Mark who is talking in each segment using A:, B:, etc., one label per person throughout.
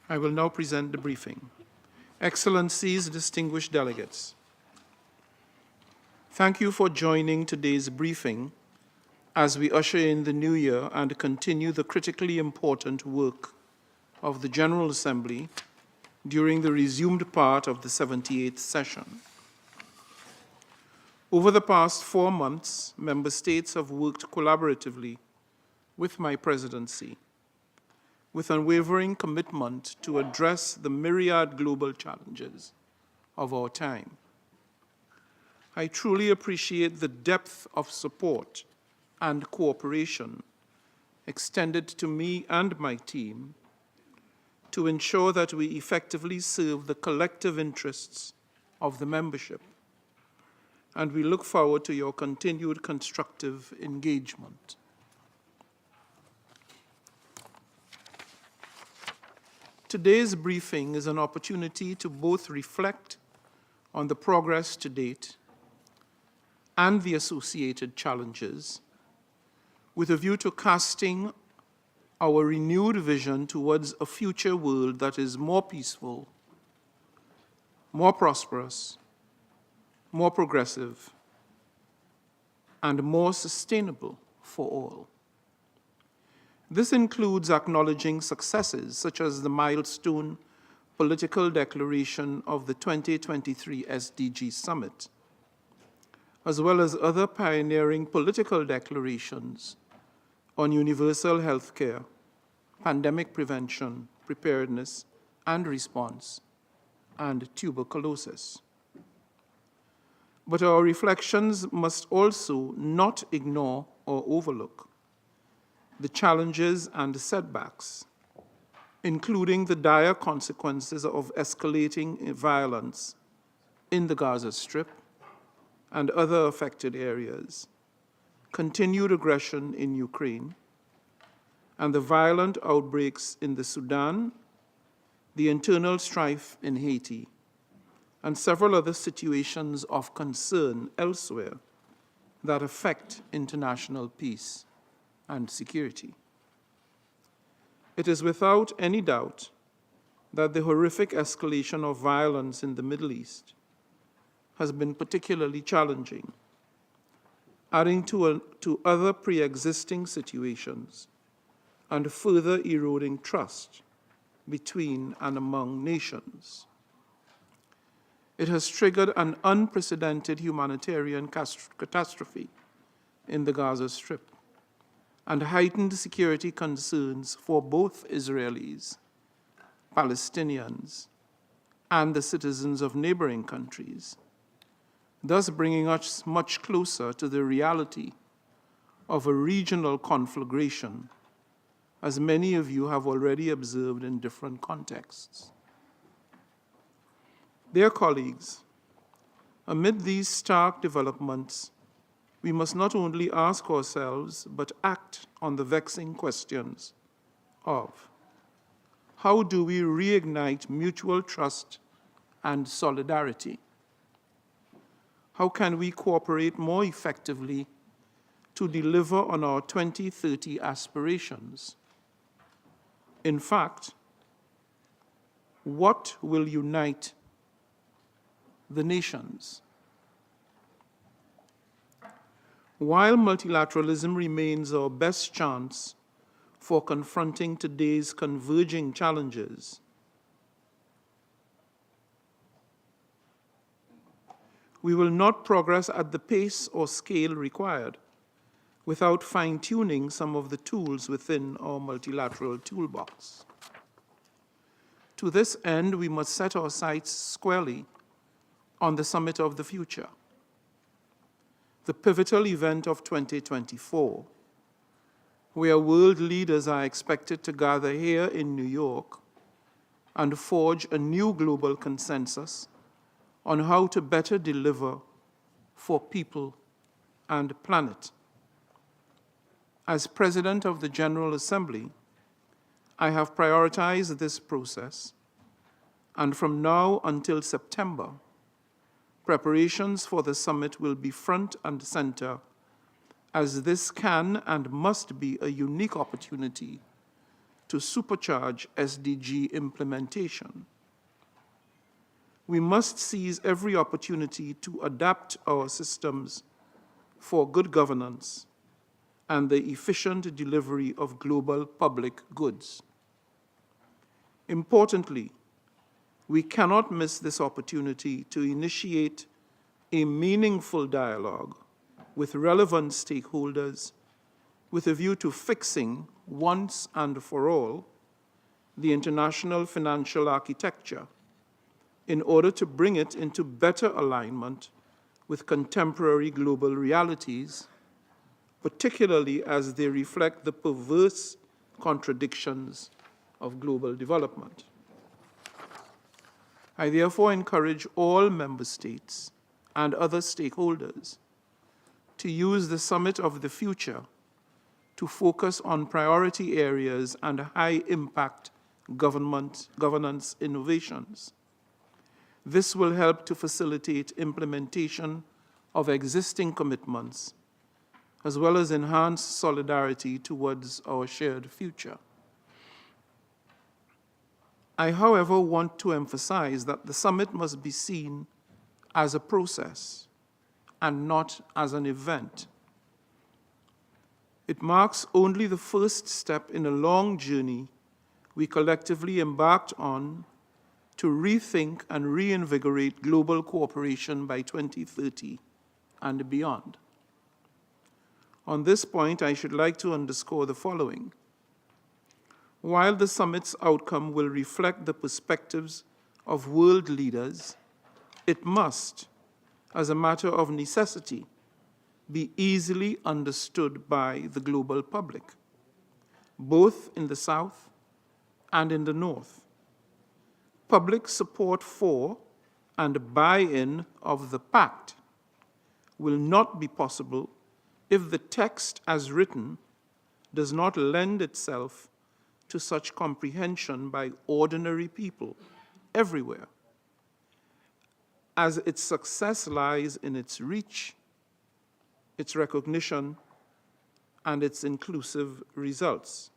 A: I will now present the briefing. Excellencies, distinguished delegates, thank you for joining today's briefing as we usher in the new year and continue the critically important work of the General Assembly during the resumed part of the 78th session. Over the past 4 months, member states have worked collaboratively with my presidency with unwavering commitment to address the myriad global challenges of our time. I truly appreciate the depth of support and cooperation extended to me and my team to ensure that we effectively serve the collective interests of the membership, and we look forward to your continued constructive engagement. Today's briefing is an opportunity to both reflect on the progress to date and the associated challenges, with a view to casting our renewed vision towards a future world that is more peaceful, more prosperous, more progressive, and more sustainable for all. This includes acknowledging successes such as the milestone political declaration of the 2023 SDG Summit, as well as other pioneering political declarations on universal health care, pandemic prevention, preparedness and response, and tuberculosis. But our reflections must also not ignore or overlook the challenges and setbacks, including the dire consequences of escalating violence in the Gaza Strip and other affected areas, continued aggression in Ukraine, and the violent outbreaks in the Sudan, the internal strife in Haiti, and several other situations of concern elsewhere that affect international peace and security. It is without any doubt that the horrific escalation of violence in the Middle East has been particularly challenging, adding to other pre-existing situations and further eroding trust between and among nations. It has triggered an unprecedented humanitarian catastrophe in the Gaza Strip and heightened security concerns for both Israelis, Palestinians, and the citizens of neighboring countries, thus bringing us much closer to the reality of a regional conflagration, as many of you have already observed in different contexts. Dear colleagues, amid these stark developments, we must not only ask ourselves, but act on the vexing questions of how do we reignite mutual trust and solidarity? How can we cooperate more effectively to deliver on our 2030 aspirations? In fact, what will unite the nations? While multilateralism remains our best chance for confronting today's converging challenges, we will not progress at the pace or scale required without fine-tuning some of the tools within our multilateral toolbox. To this end, we must set our sights squarely on the Summit of the Future, the pivotal event of 2024, where world leaders are expected to gather here in New York and forge a new global consensus on how to better deliver for people and planet. As President of the General Assembly, I have prioritized this process, and from now until September, preparations for the summit will be front and center, as this can and must be a unique opportunity to supercharge SDG implementation. We must seize every opportunity to adapt our systems for good governance and the efficient delivery of global public goods. Importantly, we cannot miss this opportunity to initiate a meaningful dialogue with relevant stakeholders with a view to fixing, once and for all, the international financial architecture in order to bring it into better alignment with contemporary global realities, particularly as they reflect the perverse contradictions of global development. I therefore encourage all member states and other stakeholders to use the Summit of the Future to focus on priority areas and high-impact governance innovations. This will help to facilitate implementation of existing commitments, as well as enhance solidarity towards our shared future. I, however, want to emphasize that the summit must be seen as a process and not as an event. It marks only the first step in a long journey we collectively embarked on to rethink and reinvigorate global cooperation by 2030 and beyond. On this point, I should like to underscore the following. While the summit's outcome will reflect the perspectives of world leaders, it must, as a matter of necessity, be easily understood by the global public, both in the South and in the North. Public support for and buy-in of the pact will not be possible if the text as written does not lend itself to such comprehension by ordinary people everywhere, as its success lies in its reach, its recognition, and its inclusive results.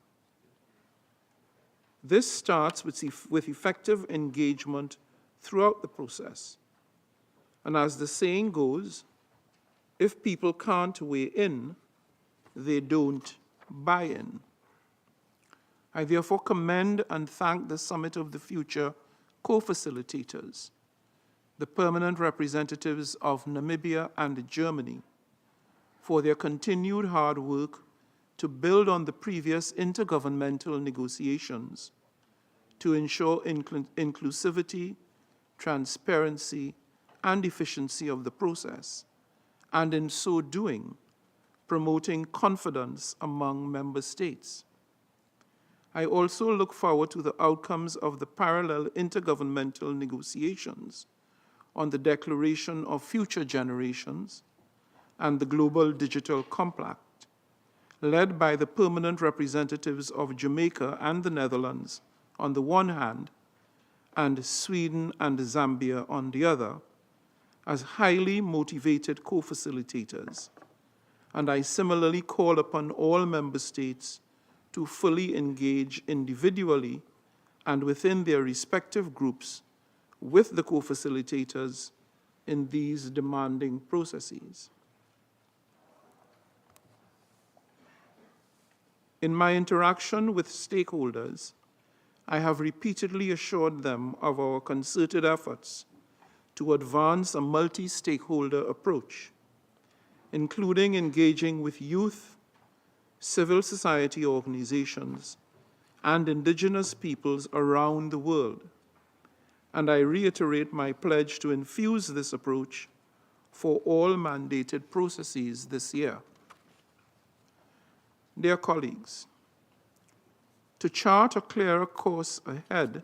A: This starts with effective engagement throughout the process. And as the saying goes, if people can't weigh in, they don't buy in. I therefore commend and thank the Summit of the Future co-facilitators, the permanent representatives of Namibia and Germany, for their continued hard work to build on the previous intergovernmental negotiations to ensure inclusivity, transparency, and efficiency of the process, and in so doing, promoting confidence among member states. I also look forward to the outcomes of the parallel intergovernmental negotiations on the Declaration of Future Generations and the Global Digital Compact, led by the permanent representatives of Jamaica and the Netherlands on the one hand, and Sweden and Zambia on the other, as highly motivated co-facilitators. And I similarly call upon all member states to fully engage individually and within their respective groups with the co-facilitators in these demanding processes. In my interaction with stakeholders, I have repeatedly assured them of our concerted efforts to advance a multi-stakeholder approach, including engaging with youth, civil society organizations, and indigenous peoples around the world. And I reiterate my pledge to infuse this approach for all mandated processes this year. Dear colleagues, to chart a clearer course ahead,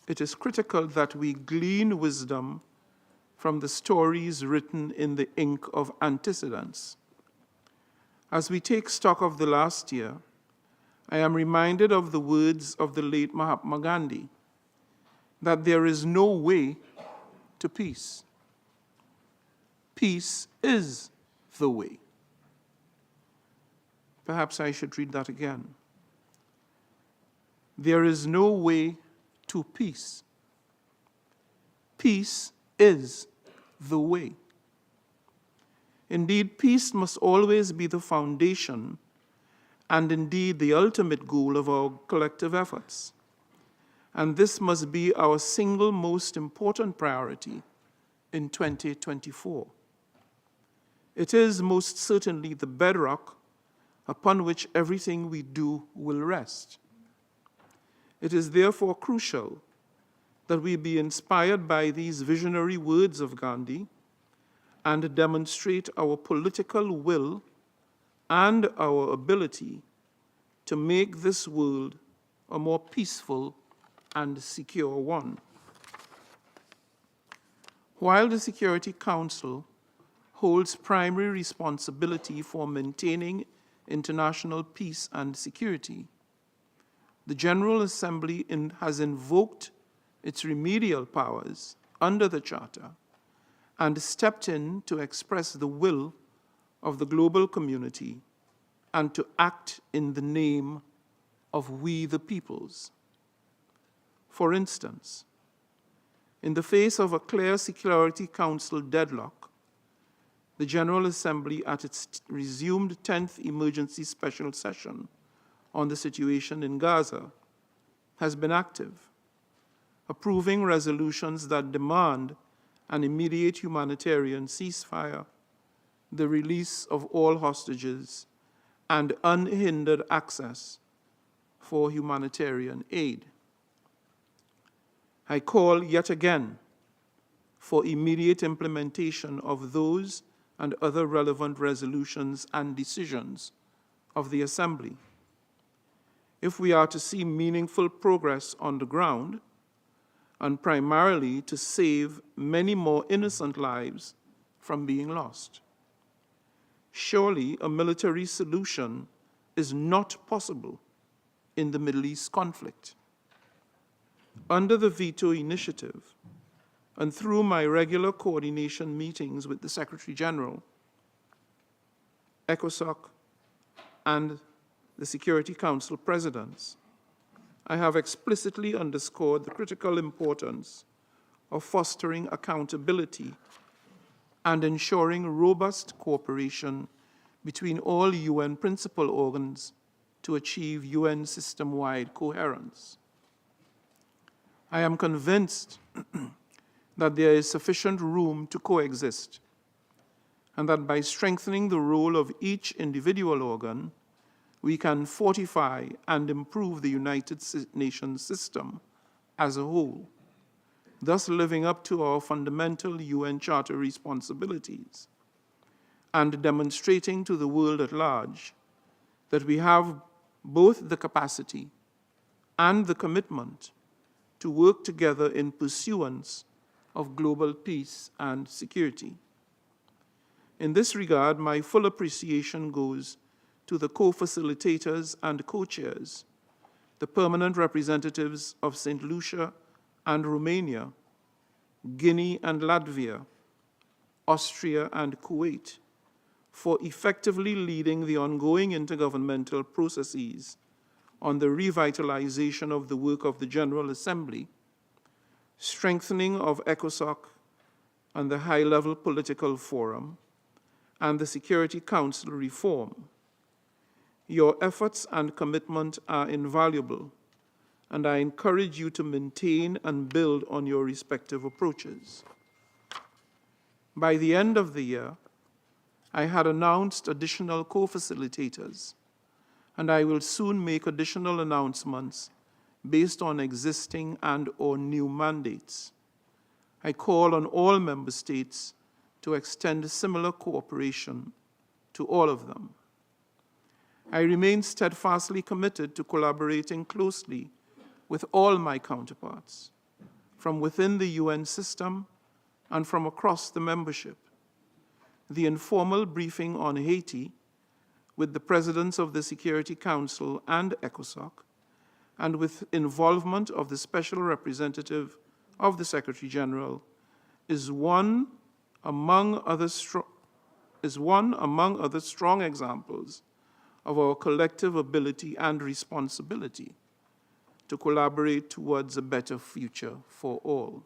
A: it is critical that we glean wisdom from the stories written in the ink of antecedents. As we take stock of the last year, I am reminded of the words of the late Mahatma Gandhi, that there is no way to peace. Peace is the way. Perhaps I should read that again. there is no way to peace. Peace is the way. Indeed, peace must always be the foundation and indeed the ultimate goal of our collective efforts. And this must be our single most important priority in 2024. It is most certainly the bedrock upon which everything we do will rest. It is therefore crucial that we be inspired by these visionary words of Gandhi and demonstrate our political will and our ability to make this world a more peaceful and secure one. While the Security Council holds primary responsibility for maintaining international peace and security, the General Assembly has invoked its remedial powers under the Charter and stepped in to express the will of the global community and to act in the name of we the peoples. For instance, in the face of a clear Security Council deadlock, the General Assembly, at its resumed 10th emergency special session on the situation in Gaza, has been active, approving resolutions that demand an immediate humanitarian ceasefire, the release of all hostages, and unhindered access for humanitarian aid. I call yet again for immediate implementation of those and other relevant resolutions and decisions of the Assembly. If we are to see meaningful progress on the ground, and primarily to save many more innocent lives from being lost. Surely a military solution is not possible in the Middle East conflict. Under the Veto Initiative, and through my regular coordination meetings with the Secretary General, ECOSOC, and the Security Council presidents, I have explicitly underscored the critical importance of fostering accountability and ensuring robust cooperation between all UN principal organs to achieve UN system-wide coherence. I am convinced that there is sufficient room to coexist, and that by strengthening the role of each individual organ, we can fortify and improve the United Nations system as a whole, thus living up to our fundamental UN Charter responsibilities and demonstrating to the world at large that we have both the capacity and the commitment to work together in pursuance of global peace and security. In this regard, my full appreciation goes to the co-facilitators and co-chairs, the permanent representatives of St. Lucia and Romania, Guinea and Latvia, Austria and Kuwait, for effectively leading the ongoing intergovernmental processes on the revitalization of the work of the General Assembly, strengthening of ECOSOC and the high-level political forum, and the Security Council reform. Your efforts and commitment are invaluable, and I encourage you to maintain and build on your respective approaches. By the end of the year, I had announced additional co-facilitators, and I will soon make additional announcements based on existing and/or new mandates. I call on all member states to extend similar cooperation to all of them. I remain steadfastly committed to collaborating closely with all my counterparts, from within the UN system and from across the membership. The informal briefing on Haiti with the presidents of the Security Council and ECOSOC, and with involvement of the special representative of the Secretary General, is one among other strong examples of our collective ability and responsibility to collaborate towards a better future for all.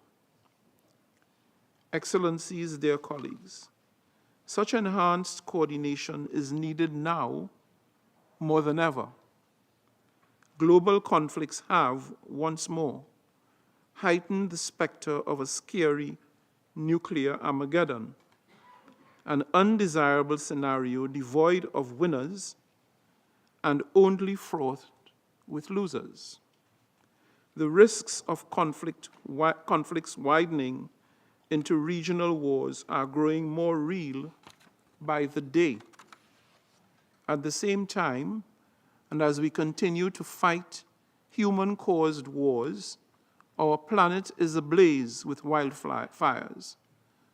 A: Excellencies, dear colleagues, such enhanced coordination is needed now more than ever. Global conflicts have, once more, heightened the specter of a scary nuclear Armageddon, an undesirable scenario devoid of winners and only fraught with losers. The risks of conflicts widening into regional wars are growing more real by the day. At the same time, and as we continue to fight human-caused wars, our planet is ablaze with wildfires,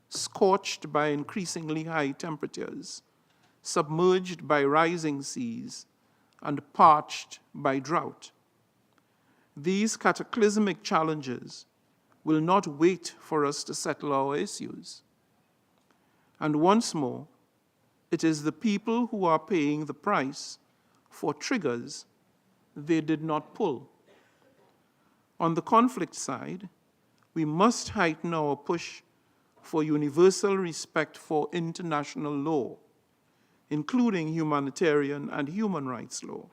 A: scorched by increasingly high temperatures, submerged by rising seas, and parched by drought. These cataclysmic challenges will not wait for us to settle our issues. And once more, it is the people who are paying the price for triggers they did not pull. On the conflict side, we must heighten our push for universal respect for international law, including humanitarian and human rights law,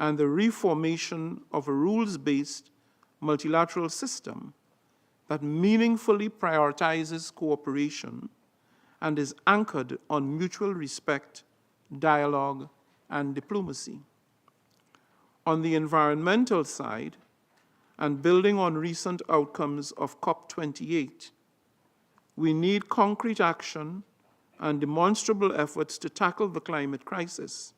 A: and the reformation of a rules-based multilateral system that meaningfully prioritizes cooperation and is anchored on mutual respect, dialogue, and diplomacy. On the environmental side, and building on recent outcomes of COP28, we need concrete action and demonstrable efforts to tackle the climate crisis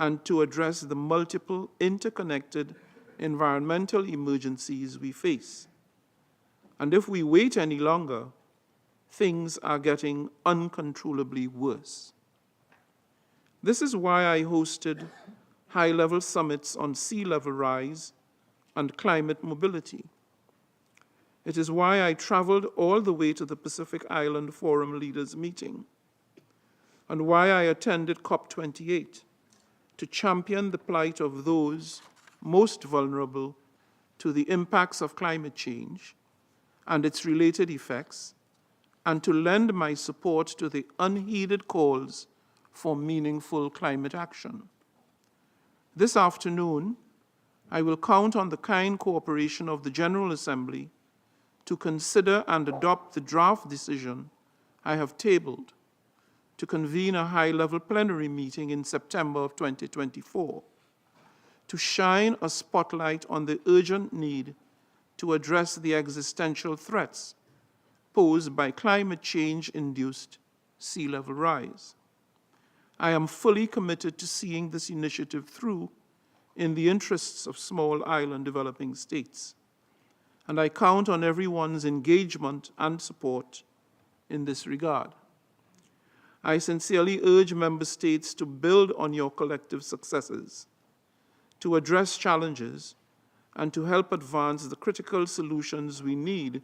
A: and to address the multiple interconnected environmental emergencies we face. And if we wait any longer, things are getting uncontrollably worse. This is why I hosted high-level summits on sea level rise and climate mobility. It is why I traveled all the way to the Pacific Island Forum Leaders Meeting, and why I attended COP28 to champion the plight of those most vulnerable to the impacts of climate change and its related effects, and to lend my support to the unheeded calls for meaningful climate action. This afternoon, I will count on the kind cooperation of the General Assembly to consider and adopt the draft decision I have tabled to convene a high-level plenary meeting in September of 2024 to shine a spotlight on the urgent need to address the existential threats posed by climate change-induced sea level rise. I am fully committed to seeing this initiative through in the interests of small island developing states, and I count on everyone's engagement and support in this regard. I sincerely urge member states to build on your collective successes, to address challenges, and to help advance the critical solutions we need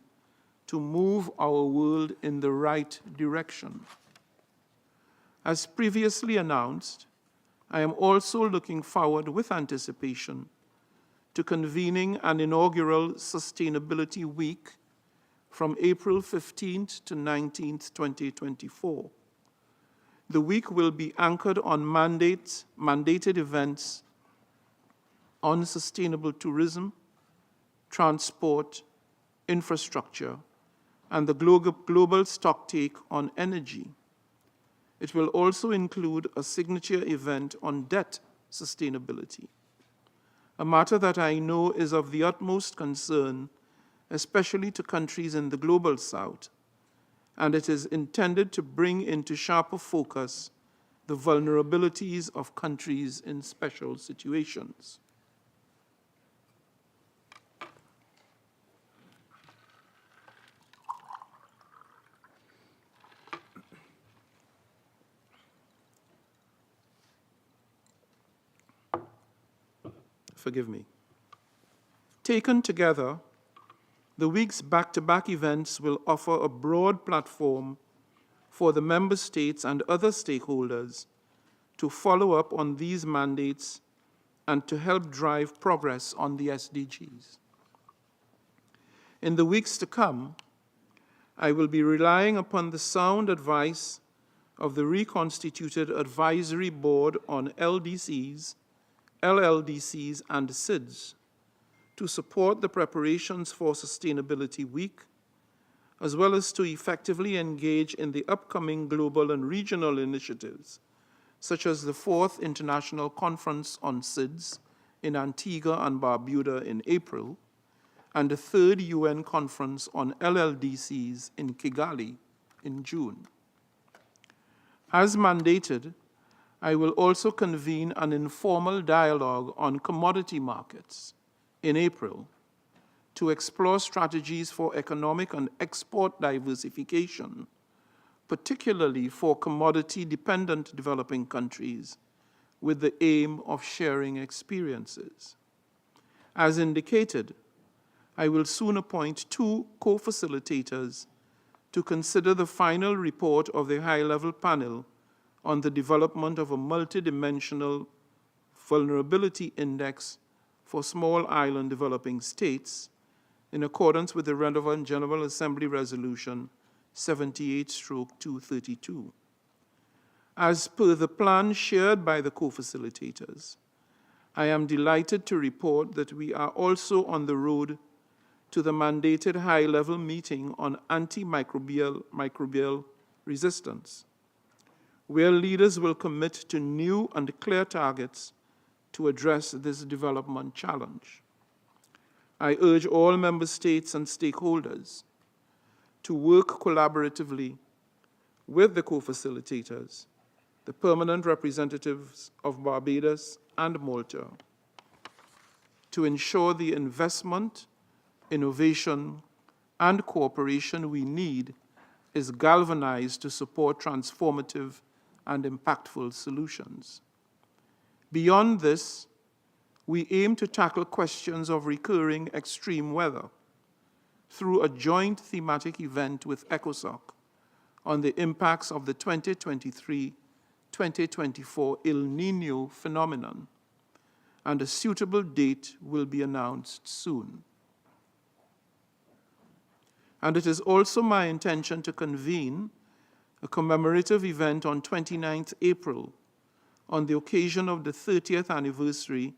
A: to move our world in the right direction. As previously announced, I am also looking forward with anticipation to convening an inaugural Sustainability Week from April 15th to 19th, 2024. The week will be anchored on mandated events on sustainable tourism, transport, infrastructure, and the global stocktake on energy. It will also include a signature event on debt sustainability, a matter that I know is of the utmost concern, especially to countries in the global south, and it is intended to bring into sharper focus the vulnerabilities of countries in special situations. Forgive me. Taken together, the week's back-to-back events will offer a broad platform for the member states and other stakeholders to follow up on these mandates and to help drive progress on the SDGs. In the weeks to come, I will be relying upon the sound advice of the reconstituted Advisory Board on LDCs, LLDCs, and SIDS to support the preparations for Sustainability Week, as well as to effectively engage in the upcoming global and regional initiatives, such as the 4th International Conference on SIDS in Antigua and Barbuda in April, and the 3rd UN Conference on LLDCs in Kigali in June. As mandated, I will also convene an informal dialogue on commodity markets in April to explore strategies for economic and export diversification, particularly for commodity-dependent developing countries, with the aim of sharing experiences. As indicated, I will soon appoint 2 co-facilitators to consider the final report of the high-level panel on the development of a multidimensional vulnerability index for small island developing states in accordance with the relevant General Assembly Resolution 78/232. As per the plan shared by the co-facilitators, I am delighted to report that we are also on the road to the mandated high-level meeting on antimicrobial resistance, where leaders will commit to new and clear targets to address this development challenge. I urge all member states and stakeholders to work collaboratively with the co-facilitators, the permanent representatives of Barbados and Malta, to ensure the investment, innovation, and cooperation we need is galvanized to support transformative and impactful solutions. Beyond this, we aim to tackle questions of recurring extreme weather through a joint thematic event with ECOSOC on the impacts of the 2023-2024 El Niño phenomenon, and a suitable date will be announced soon. And it is also my intention to convene a commemorative event on 29th April on the occasion of the 30th anniversary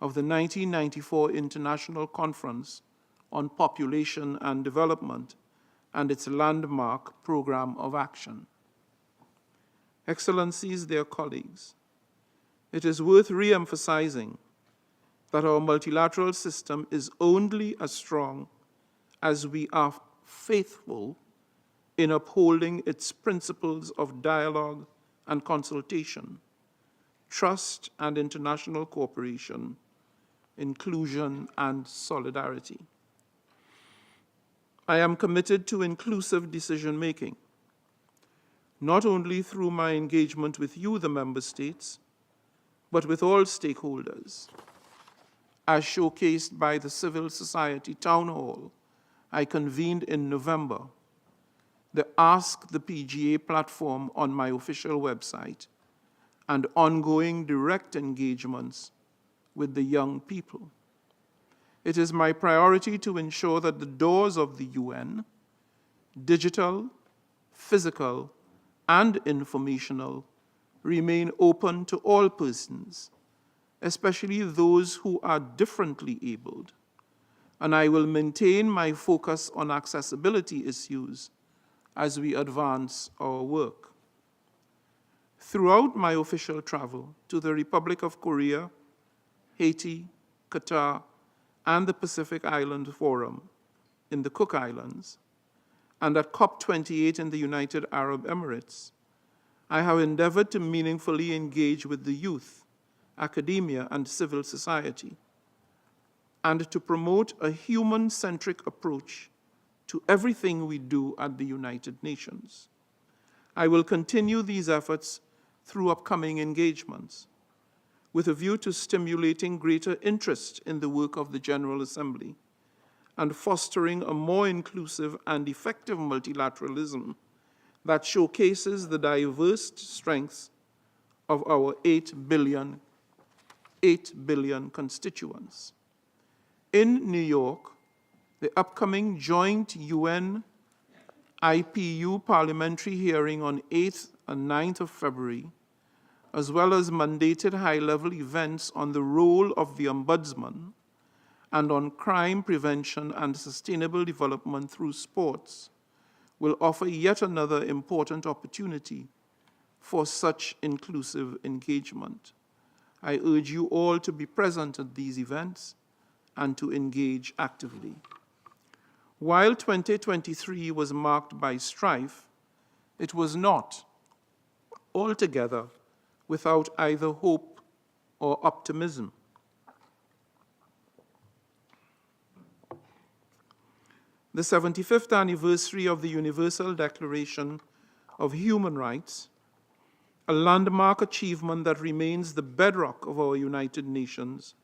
A: of the 1994 International Conference on Population and Development and its landmark program of action. Excellencies, dear colleagues, it is worth re-emphasizing that our multilateral system is only as strong as we are faithful in upholding its principles of dialogue and consultation, trust and international cooperation, inclusion and solidarity. I am committed to inclusive decision-making, not only through my engagement with you, the member states, but with all stakeholders, as showcased by the civil society town hall I convened in November, the Ask the PGA platform on my official website, and ongoing direct engagements with the young people. It is my priority to ensure that the doors of the UN, digital, physical, and informational, remain open to all persons, especially those who are differently abled, and I will maintain my focus on accessibility issues as we advance our work. Throughout my official travel to the Republic of Korea, Haiti, Qatar, and the Pacific Island Forum in the Cook Islands, and at COP28 in the United Arab Emirates, I have endeavored to meaningfully engage with the youth, academia, and civil society, and to promote a human-centric approach to everything we do at the United Nations. I will continue these efforts through upcoming engagements, with a view to stimulating greater interest in the work of the General Assembly and fostering a more inclusive and effective multilateralism that showcases the diverse strengths of our 8 billion 8 billion constituents. In New York, the upcoming joint UN-IPU parliamentary hearing on 8th and 9th of February, as well as mandated high-level events on the role of the Ombudsman and on crime prevention and sustainable development through sports, will offer yet another important opportunity for such inclusive engagement. I urge you all to be present at these events and to engage actively. While 2023 was marked by strife, it was not altogether without either hope or optimism. The 75th anniversary of the Universal Declaration of Human Rights, a landmark achievement that remains the bedrock of our United Nations,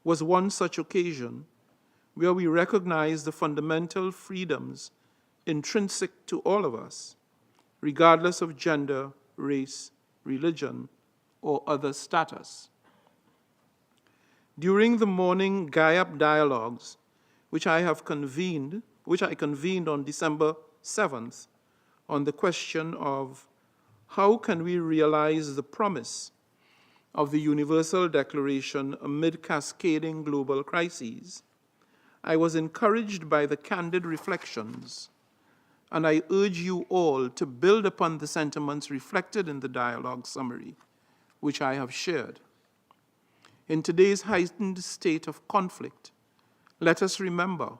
A: was one such occasion where we recognize the fundamental freedoms intrinsic to all of us, regardless of gender, race, religion, or other status. During the morning GAIAP dialogues, which I convened on December 7th, on the question of how can we realize the promise of the Universal Declaration amid cascading global crises, I was encouraged by the candid reflections, and I urge you all to build upon the sentiments reflected in the dialogue summary, which I have shared. In today's heightened state of conflict, let us remember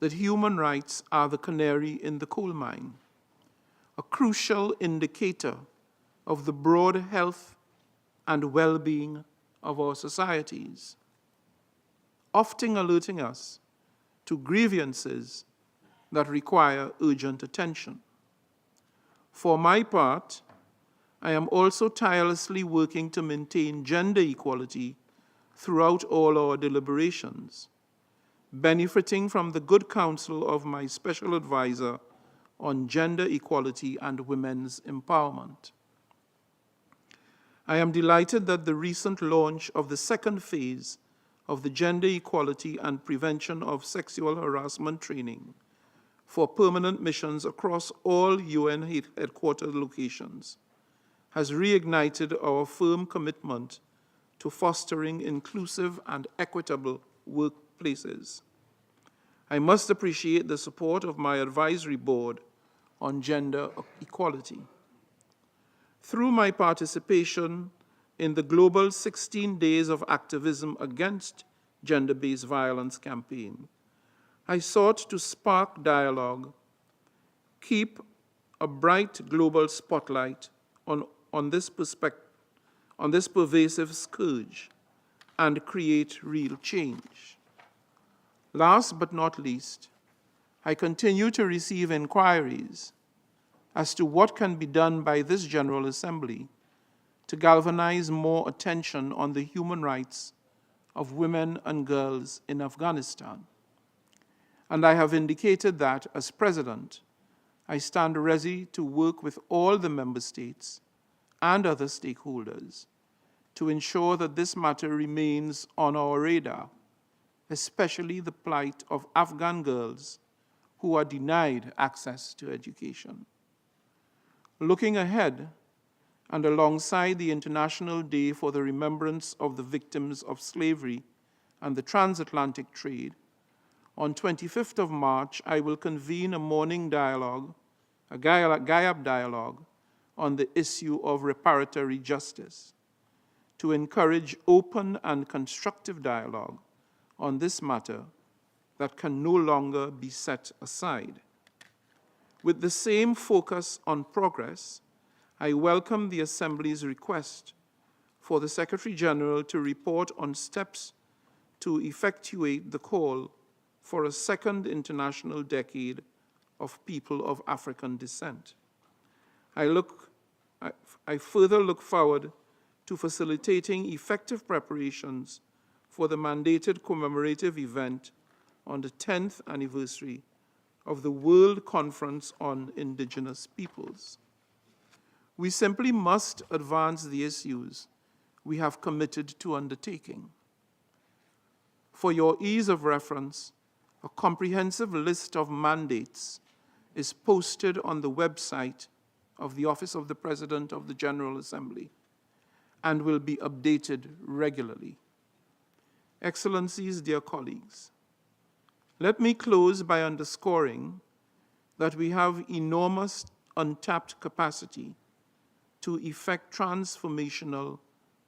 A: that human rights are the canary in the coal mine, a crucial indicator of the broad health and well-being of our societies, often alerting us to grievances that require urgent attention. For my part, I am also tirelessly working to maintain gender equality throughout all our deliberations, benefiting from the good counsel of my special advisor on gender equality and women's empowerment. I am delighted that the recent launch of the second phase of the Gender Equality and Prevention of Sexual Harassment training for permanent missions across all UN headquartered locations has reignited our firm commitment to fostering inclusive and equitable workplaces. I must appreciate the support of my advisory board on gender equality. Through my participation in the global 16 Days of Activism Against Gender-Based Violence campaign, I sought to spark dialogue, keep a bright global spotlight on this pervasive scourge, and create real change. Last but not least, I continue to receive inquiries as to what can be done by this General Assembly to galvanize more attention on the human rights of women and girls in Afghanistan. And I have indicated that, as President, I stand ready to work with all the member states and other stakeholders to ensure that this matter remains on our radar, especially the plight of Afghan girls who are denied access to education. Looking ahead, and alongside the International Day for the Remembrance of the Victims of Slavery and the Transatlantic Trade, on 25th of March, I will convene a morning dialogue, a GAIAP dialogue, on the issue of reparatory justice, to encourage open and constructive dialogue on this matter that can no longer be set aside. With the same focus on progress, I welcome the Assembly's request for the Secretary General to report on steps to effectuate the call for a second international decade of people of African descent. I further look forward to facilitating effective preparations for the mandated commemorative event on the 10th anniversary of the World Conference on Indigenous Peoples. We simply must advance the issues we have committed to undertaking. For your ease of reference, a comprehensive list of mandates is posted on the website of the Office of the President of the General Assembly and will be updated regularly. Excellencies, dear colleagues, let me close by underscoring that we have enormous untapped capacity to effect transformational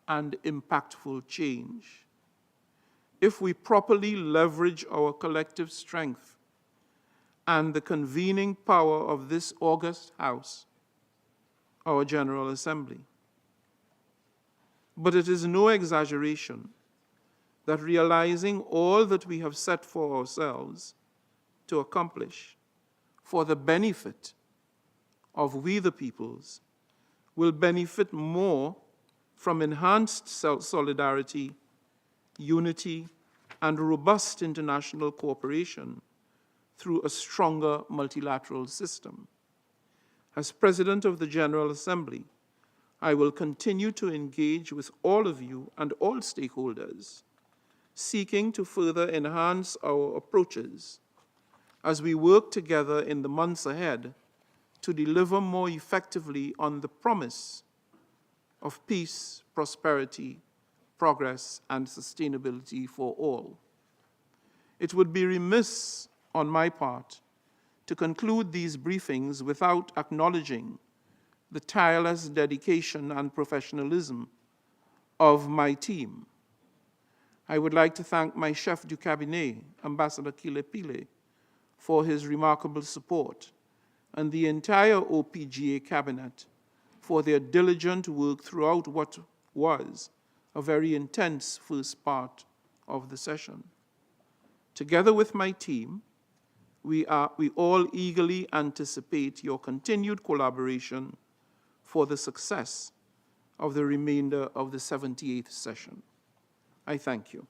A: and impactful change. If we properly leverage our collective strength and the convening power of this august House, our General Assembly. But it is no exaggeration that realizing all that we have set for ourselves to accomplish for the benefit of we the peoples will benefit more from enhanced solidarity, unity, and robust international cooperation through a stronger multilateral system. As President of the General Assembly, I will continue to engage with all of you and all stakeholders, seeking to further enhance our approaches as we work together in the months ahead to deliver more effectively on the promise of peace, prosperity, progress, and sustainability for all. It would be remiss on my part to conclude these briefings without acknowledging the tireless dedication and professionalism of my team. I would like to thank my chef du cabinet, Ambassador Kile Pile, for his remarkable support, and the entire OPGA cabinet for their diligent work throughout what was a very intense first part of the session. Together with my team, we all eagerly anticipate your continued collaboration for the success of the remainder of the 78th session. I thank you.